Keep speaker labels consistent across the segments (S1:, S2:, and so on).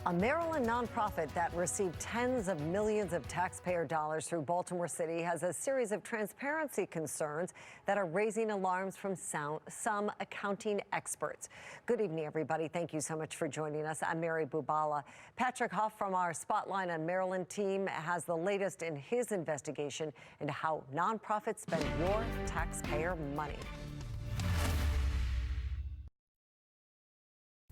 S1: A Maryland nonprofit that received tens of millions of taxpayer dollars through Baltimore City has a series of transparency concerns that are raising alarms from some accounting experts. Good evening, everybody. Thank you so much for joining us. I'm Mary Bubala. Patrick Huff from our Spotlight on Maryland team has the latest in his investigation into how nonprofits spend your taxpayer money.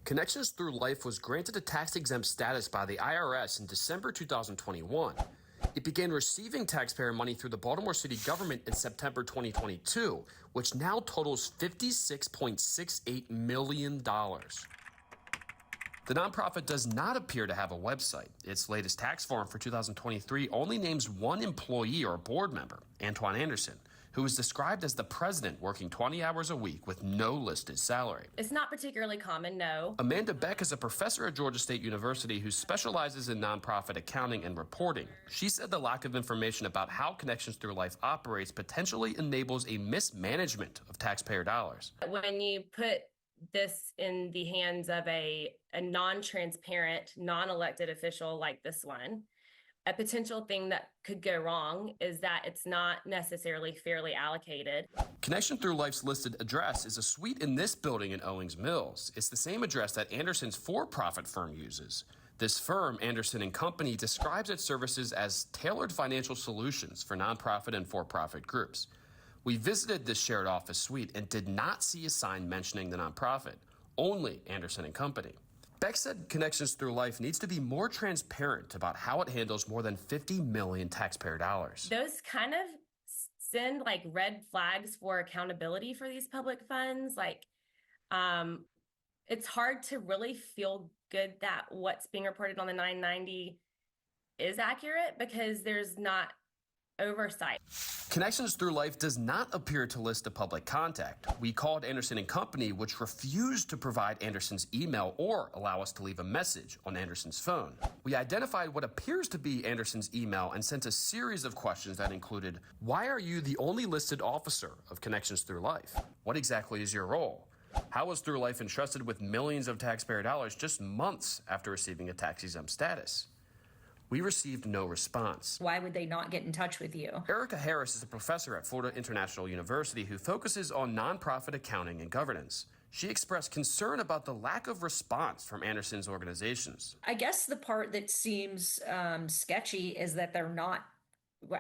S2: Connections Through Life was granted a tax-exempt status by the IRS in December 2021. It began receiving taxpayer money through the Baltimore City government in September 2022, which now totals $56.68 million. The nonprofit does not appear to have a website. Its latest tax form for 2023 only names one employee or board member, Antoine Anderson, who is described as the president working 20 hours a week with no listed salary.
S3: It's not particularly common, no.
S2: Amanda Beck is a professor at Georgia State University who specializes in nonprofit accounting and reporting. She said the lack of information about how Connections Through Life operates potentially enables a mismanagement of taxpayer dollars.
S3: When you put this in the hands of a non-transparent, non-elected official like this one, a potential thing that could go wrong is that it's not necessarily fairly allocated.
S2: Connection Through Life's listed address is a suite in this building in Owings Mills. It's the same address that Anderson's for-profit firm uses. This firm, Anderson & Company, describes its services as tailored financial solutions for nonprofit and for-profit groups. We visited this shared office suite and did not see a sign mentioning the nonprofit, only Anderson & Company. Beck said Connections Through Life needs to be more transparent about how it handles more than 50 million taxpayer dollars.
S3: Those kind of send like red flags for accountability for these public funds. It's hard to really feel good that what's being reported on the 990 is accurate because there's not oversight.
S2: Connections Through Life does not appear to list a public contact. We called Anderson & Company, which refused to provide Anderson's email or allow us to leave a message on Anderson's phone. We identified what appears to be Anderson's email and sent a series of questions that included, why are you the only listed officer of Connections Through Life? What exactly is your role? How was Through Life entrusted with millions of taxpayer dollars just months after receiving a tax-exempt status? We received no response.
S4: Why would they not get in touch with you?
S2: Erica Harris is a professor at Florida International University who focuses on nonprofit accounting and governance. She expressed concern about the lack of response from Anderson's organizations.
S4: I guess the part that seems sketchy is that they're not.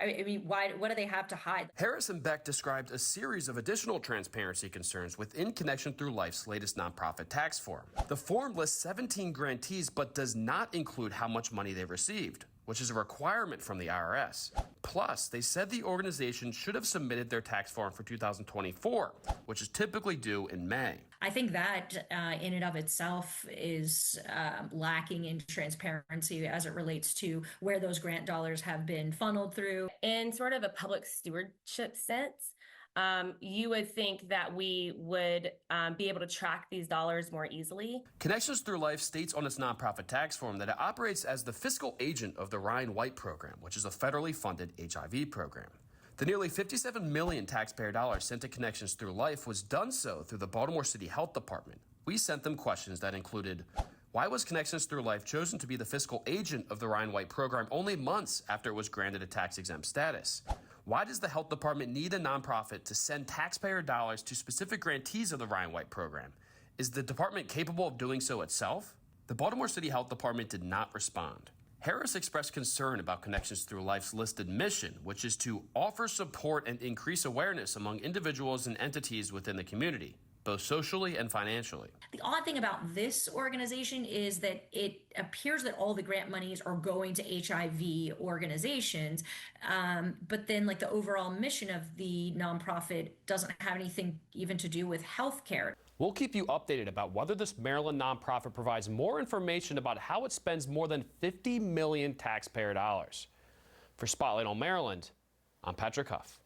S4: I mean, what do they have to hide?
S2: Harris and Beck described a series of additional transparency concerns within Connection Through Life's latest nonprofit tax form. The form lists 17 grantees but does not include how much money they received, which is a requirement from the IRS. Plus, they said the organization should have submitted their tax form for 2024, which is typically due in May.
S4: I think that in and of itself is lacking in transparency as it relates to where those grant dollars have been funneled through.
S3: In sort of a public stewardship sense, you would think that we would be able to track these dollars more easily. Connections
S2: Through Life states on its nonprofit tax form that it operates as the fiscal agent of the Ryan White program, which is a federally funded HIV program. The nearly 57 million taxpayer dollars sent to Connections Through Life was done so through the Baltimore City Health Department. We sent them questions that included, why was Connections Through Life chosen to be the fiscal agent of the Ryan White program only months after it was granted a tax-exempt status? Why does the health department need a nonprofit to send taxpayer dollars to specific grantees of the Ryan White program? Is the department capable of doing so itself? The Baltimore City Health Department did not respond. Harris expressed concern about Connections Through Life's listed mission, which is to offer support and increase awareness among individuals and entities within the community, both socially and financially.
S4: The odd thing about this organization is that it appears that all the grant monies are going to HIV organizations, but then like the overall mission of the nonprofit doesn't have anything even to do with healthcare.
S2: We'll keep you updated about whether this Maryland nonprofit provides more information about how it spends more than 50 million taxpayer dollars. For Spotlight on Maryland, I'm Patrick Huff.